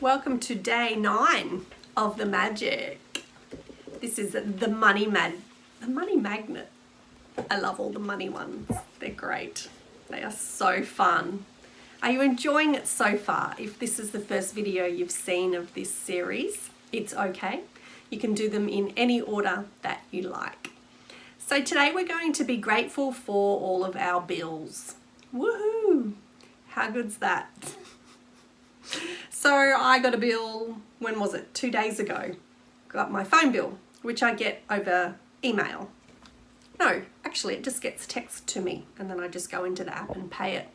Welcome to day 9 of the magic. This is the money magnet. I love all the money ones. They're great. They are so fun. Are you enjoying it so far? If this is the first video you've seen of this series, it's okay. You can do them in any order that you like. So today we're going to be grateful for all of our bills. Woohoo! How good's that? So I got a bill, when was it? 2 days ago. Got my phone bill, which I get over email. No, actually it just gets text to me and then I just go into the app and pay it.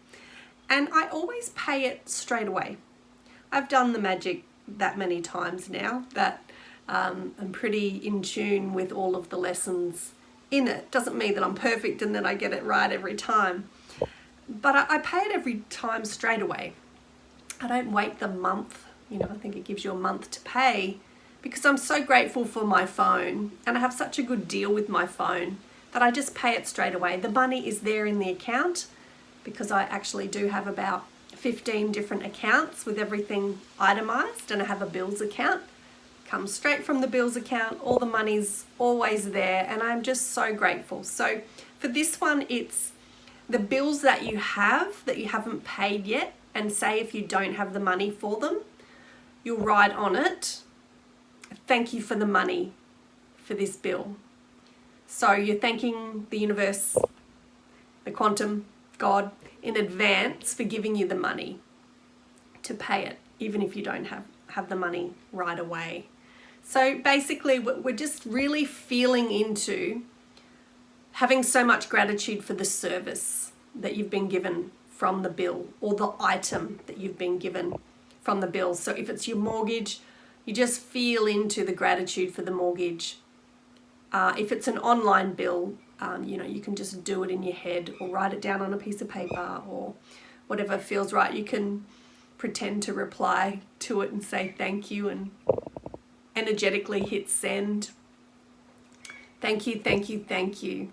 And I always pay it straight away. I've done the magic that many times now that I'm pretty in tune with all of the lessons in it. Doesn't mean that I'm perfect and that I get it right every time. But I pay it every time straight away. I don't wait the month, I think it gives you a month to pay because I'm so grateful for my phone and I have such a good deal with my phone that I just pay it straight away. The money is there in the account because I actually do have about 15 different accounts with everything itemized, and I have a bills account. Comes straight from the bills account, all the money's always there, and I'm just so grateful. So for this one, it's the bills that you haven't paid yet, and say if you don't have the money for them, you'll write on it, thank you for the money for this bill. So you're thanking the universe, the quantum, God, in advance for giving you the money to pay it, even if you don't have the money right away. So basically we're just really feeling into having so much gratitude for the service that you've been given from the bill, or the item that you've been given from the bill. So if it's your mortgage, you just feel into the gratitude for the mortgage. If it's an online bill, you can just do it in your head or write it down on a piece of paper or whatever feels right. You can pretend to reply to it and say thank you and energetically hit send. Thank you, thank you, thank you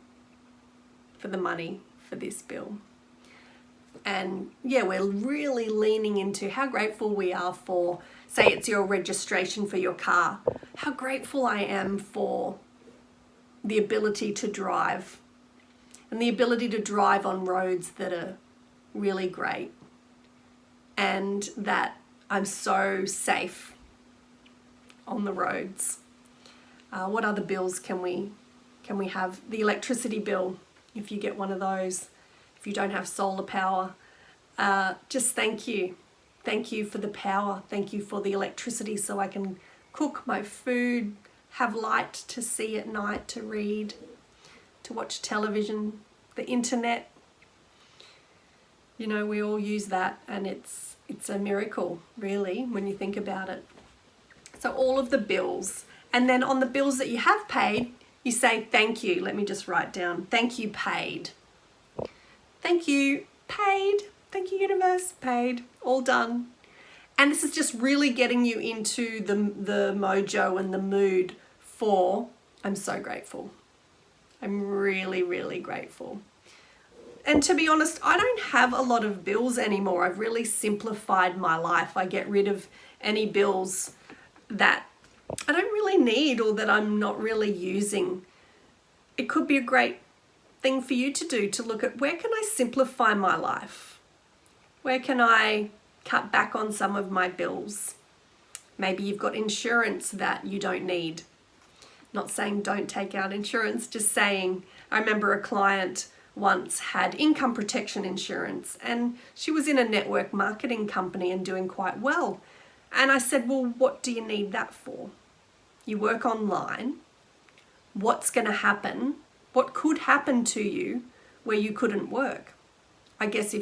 for the money for this bill. And yeah, we're really leaning into how grateful we are for, say it's your registration for your car, how grateful I am for the ability to drive and the ability to drive on roads that are really great and that I'm so safe on the roads. What other bills can we have? The electricity bill, if you get one of those. If you don't have solar power, just thank you. Thank you for the power. Thank you for the electricity so I can cook my food, have light to see at night, to read, to watch television, the internet. We all use that and it's a miracle, really, when you think about it. So all of the bills. And then on the bills that you have paid, you say thank you. Let me just write down, thank you, paid. Thank you, paid. Thank you, universe, paid. All done. And this is just really getting you into the mojo and the mood for, I'm so grateful. I'm really, really grateful. And to be honest, I don't have a lot of bills anymore. I've really simplified my life. I get rid of any bills that I don't really need or that I'm not really using. It could be a great thing for you to do, to look at where can I simplify my life? Where can I cut back on some of my bills? Maybe you've got insurance that you don't need. Not saying don't take out insurance, just saying, I remember a client once had income protection insurance and she was in a network marketing company and doing quite well. And I said, well, what do you need that for? You work online. What's going to happen? What could happen to you where you couldn't work? I guess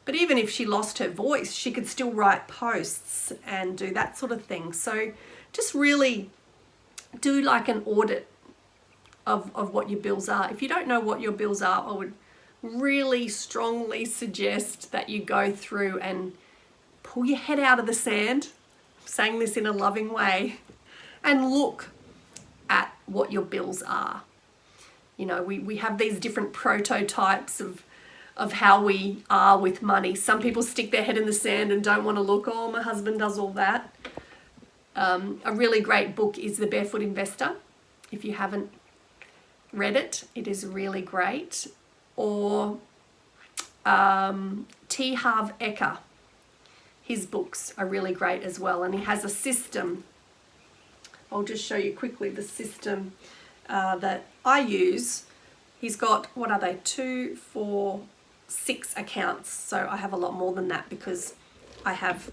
but even if she lost her voice, she could still write posts and do that sort of thing. So just really do like an audit of what your bills are. If you don't know what your bills are, I would really strongly suggest that you go through and pull your head out of the sand, I'm saying this in a loving way, and look at what your bills are. We have these different prototypes of of how we are with money. Some people stick their head in the sand and don't want to look, oh, my husband does all that. A really great book is The Barefoot Investor. If you haven't read it, it is really great. Or T. Harv Eker. His books are really great as well. And he has a system. I'll just show you quickly the system that I use. He's got, what are they, 2, 4, 6 accounts. So I have a lot more than that because I have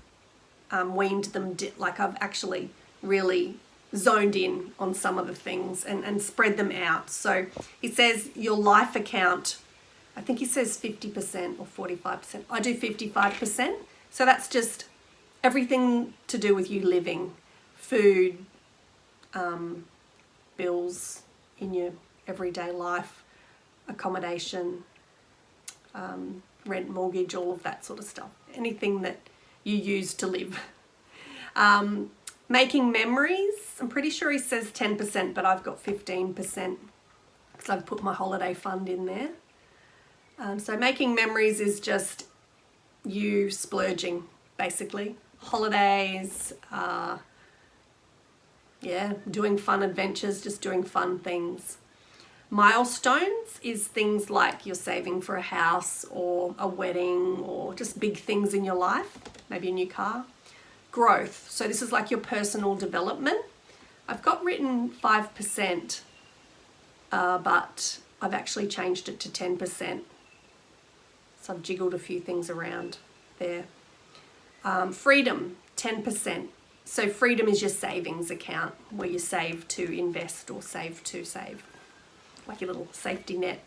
weaned them, like I've actually really zoned in on some of the things and spread them out. So he says your life account, I think he says 50% or 45%. I do 55%. So that's just everything to do with you living, food, bills in your everyday life, accommodation, rent, mortgage, all of that sort of stuff. Anything that you use to live. Making memories, I'm pretty sure he says 10%, but I've got 15% because I've put my holiday fund in there. So making memories is just you splurging, basically. Holidays, doing fun adventures, just doing fun things. Milestones is things like you're saving for a house or a wedding or just big things in your life, maybe a new car. Growth, so this is like your personal development. I've got written 5%, but I've actually changed it to 10%. So I've jiggled a few things around there. Freedom, 10%. So freedom is your savings account where you save to invest or save to save, like your little safety net.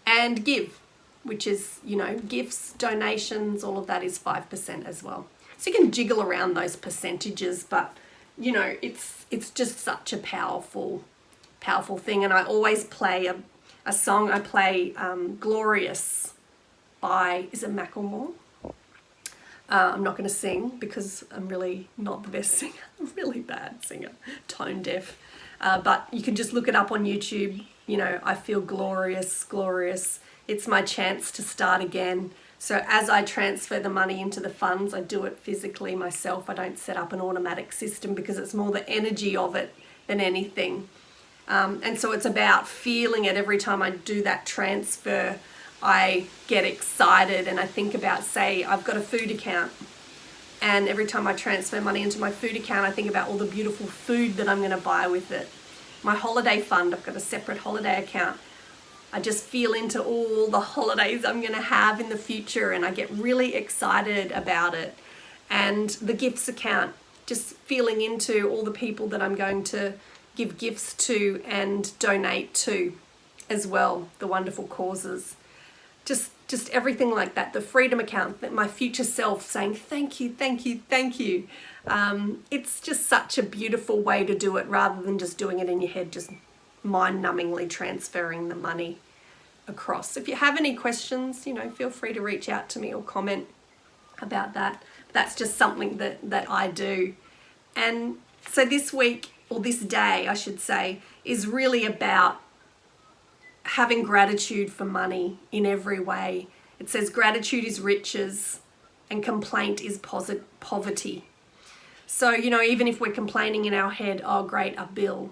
And give, which is, gifts, donations, all of that is 5% as well. So you can jiggle around those percentages, but it's just such a powerful thing. And I always play a song. I play Glorious by, is it Macklemore? I'm not going to sing because I'm really not the best singer. I'm a really bad singer, tone deaf. But you can just look it up on YouTube. I feel glorious, glorious. It's my chance to start again. So as I transfer the money into the funds, I do it physically myself. I don't set up an automatic system because it's more the energy of it than anything. And so it's about feeling it every time I do that transfer. I get excited and I think about, say, I've got a food account. And every time I transfer money into my food account, I think about all the beautiful food that I'm going to buy with it. My holiday fund, I've got a separate holiday account. I just feel into all the holidays I'm going to have in the future and I get really excited about it. And the gifts account, just feeling into all the people that I'm going to give gifts to and donate to as well, the wonderful causes. Just everything like that. The freedom account, that my future self saying thank you, thank you, thank you. It's just such a beautiful way to do it rather than just doing it in your head, just mind-numbingly transferring the money across. If you have any questions, feel free to reach out to me or comment about that. That's just something that I do. And so this week, or this day, I should say, is really about having gratitude for money in every way. It says gratitude is riches and complaint is poverty. So, even if we're complaining in our head, oh, great, a bill,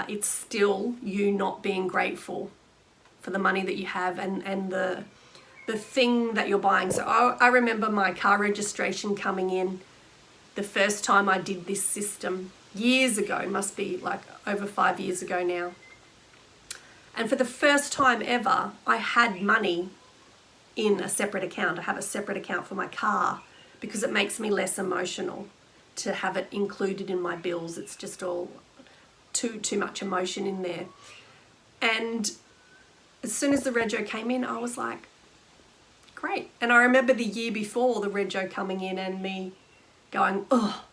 it's still you not being grateful for the money that you have and the thing that you're buying. So I remember my car registration coming in the first time I did this system years ago, must be like over 5 years ago now. And for the first time ever, I had money in a separate account. I have a separate account for my car because it makes me less emotional to have it included in my bills. It's just all too much emotion in there. And as soon as the rego came in, I was like, great. And I remember the year before the rego coming in and me going, oh,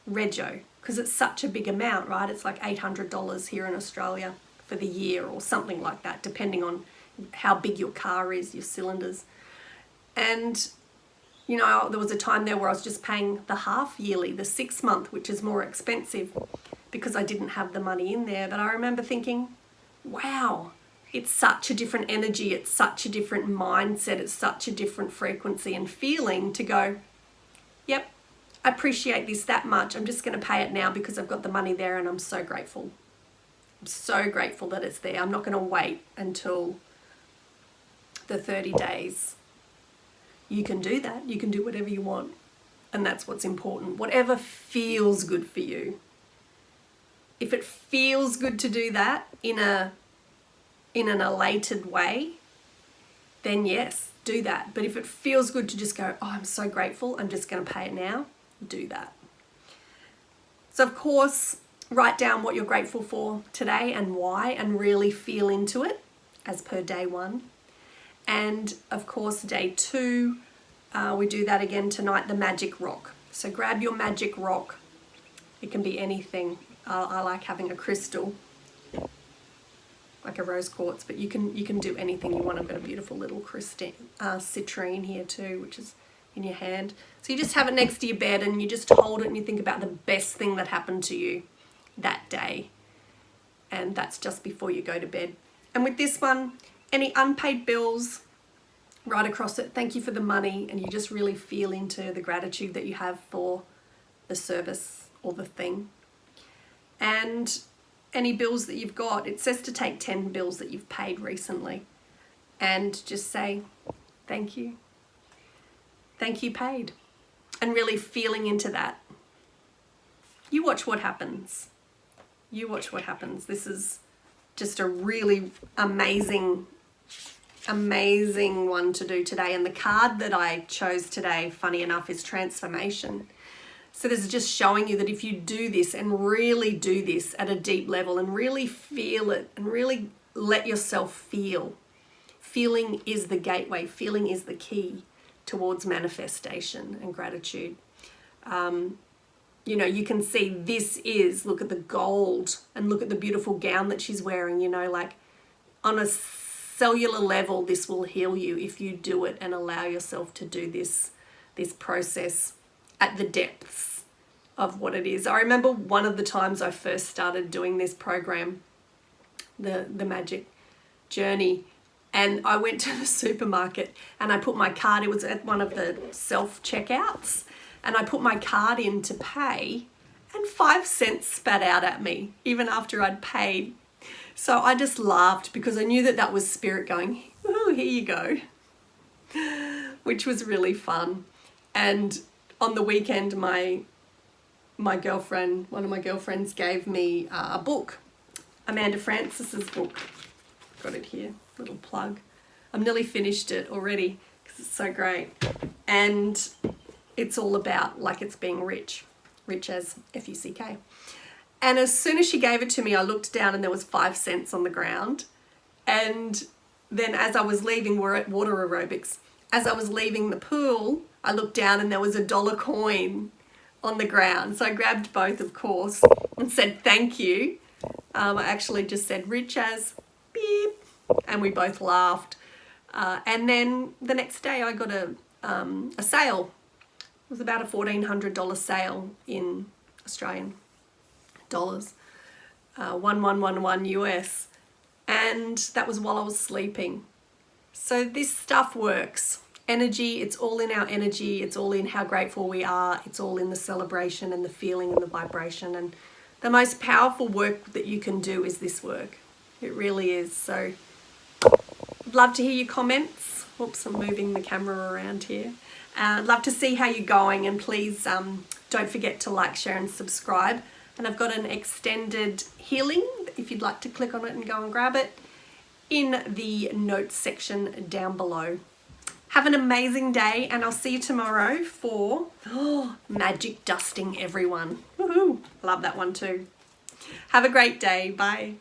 rego, because it's such a big amount, right? It's like $800 here in Australia for the year or something like that, depending on how big your car is, your cylinders. And, there was a time there where I was just paying the half yearly, the 6 month, which is more expensive because I didn't have the money in there. But I remember thinking, wow, it's such a different energy, it's such a different mindset, it's such a different frequency and feeling to go, yep, I appreciate this that much. I'm just going to pay it now because I've got the money there and I'm so grateful. I'm so grateful that it's there. I'm not going to wait until the 30 days. You can do that. You can do whatever you want. And that's what's important. Whatever feels good for you. If it feels good to do that in an elated way, then yes, do that. But if it feels good to just go, oh, I'm so grateful, I'm just going to pay it now, do that. So of course, write down what you're grateful for today and why, and really feel into it as per day 1. And of course, day 2, we do that again tonight, the magic rock. So grab your magic rock. It can be anything. I like having a crystal, like a rose quartz, but you can do anything you want. I've got a beautiful little citrine here too, which is in your hand. So you just have it next to your bed and you just hold it and you think about the best thing that happened to you that day. And that's just before you go to bed. And with this one, any unpaid bills, right across it, thank you for the money, and you just really feel into the gratitude that you have for the service or the thing. And any bills that you've got, it says to take 10 bills that you've paid recently and just say, thank you. Thank you paid. And really feeling into that. You watch what happens. You watch what happens. This is just a really amazing one to do today. And the card that I chose today, funny enough, is transformation. So this is just showing you that if you do this and really do this at a deep level and really feel it and really let yourself feel, feeling is the gateway, feeling is the key towards manifestation and gratitude. You know, you can see this is, look at the gold and look at the beautiful gown that she's wearing, you know, like on a cellular level, this will heal you if you do it and allow yourself to do this process at the depths of what it is. I remember one of the times I first started doing this program, the Magic Journey, and I went to the supermarket and I put my card, it was at one of the self-checkouts, and I put my card in to pay and 5 cents spat out at me even after I'd paid. So I just laughed because I knew that that was spirit going, ooh, here you go, which was really fun. And on the weekend, my girlfriend, one of my girlfriends gave me a book, Amanda Francis's book. Got it here, little plug. I'm nearly finished it already because it's so great. And it's all about like it's being rich as F-U-C-K. And as soon as she gave it to me, I looked down and there was 5 cents on the ground. And then as I was leaving, we're at water aerobics. As I was leaving the pool, I looked down and there was $1 coin on the ground. So I grabbed both, of course, and said, thank you. I actually just said, rich as beep. And we both laughed. And then the next day I got a sale. It was about a $1,400 sale in Australian dollars, 1111 US, and that was while I was sleeping. So this stuff works. Energy, it's all in our energy, it's all in how grateful we are, it's all in the celebration and the feeling and the vibration. And the most powerful work that you can do is this work. It really is. So I'd love to hear your comments. Oops, I'm moving the camera around here. I'd love to see how you're going, and please don't forget to like, share and subscribe. And I've got an extended healing if you'd like to click on it and go and grab it in the notes section down below. Have an amazing day, and I'll see you tomorrow for magic dusting, everyone. Woohoo! Love that one too. Have a great day. Bye.